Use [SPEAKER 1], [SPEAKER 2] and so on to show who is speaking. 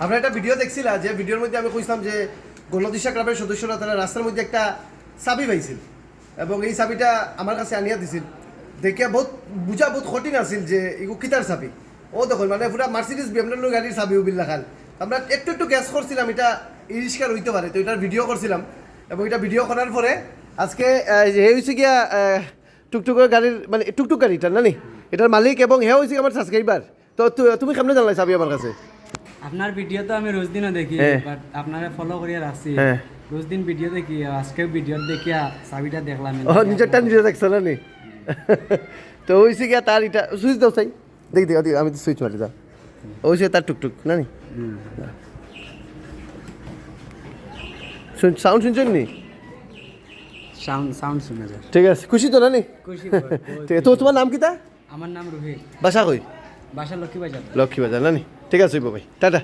[SPEAKER 1] আমরা একটা ভিডিও দেখছিলাম যে ভিডিওর মধ্যে আমি কইছিলাম যে গণদিশা ক্লাবের সদস্যরা তারা রাস্তার মধ্যে একটা চাবি পাইছিল এবং এই চাবিটা আমার কাছে আনিয়া দিছিল দেখিয়া বহুত বুঝা বহুত কঠিন আছিল যে এগু কিতার চাবি ও দেখুন মানে পুরা মার্সিডিজ বিএমডব্লিউ গাড়ির চাবি উবিল রাখাল আমরা একটু একটু গ্যাস করছিলাম এটা ইরিস্কার হইতে পারে তো এটার ভিডিও করছিলাম এবং এটা ভিডিও করার পরে আজকে হয়েছে গিয়া টুকটুকের গাড়ির মানে টুকটুক গাড়িটা না নি এটার মালিক এবং হে হয়েছে আমার সাবস্ক্রাইবার তো তুমি কেমনে জানলাই চাবি আমার কাছে
[SPEAKER 2] আপনার ভিডিও তো আমি রোজ দিনও দেখি বাট আপনারা ফলো করিয়া রাখছি রোজ দিন ভিডিও দেখি আজকে ভিডিও দেখিয়া চাবিটা দেখলাম
[SPEAKER 1] ও নিজেরটা নিজে দেখছো না নি তো হয়েছে গিয়া তার এটা সুইচ দাও চাই দেখি দেখি আমি সুইচ মারি দাও হয়েছে তার টুকটুক না নি সাউন্ড শুনছেন নি
[SPEAKER 2] সাউন্ড শুনে যায়
[SPEAKER 1] ঠিক আছে খুশি তো না নি
[SPEAKER 2] খুশি
[SPEAKER 1] ঠিক আছে তো তোমার নাম কি তা
[SPEAKER 2] আমার নাম রোহিত
[SPEAKER 1] বাসা কই
[SPEAKER 2] বাসা লক্ষ্মীবাজার
[SPEAKER 1] লক্ষ্মীবাজার না নি ঠিক আছে ভাই টাটা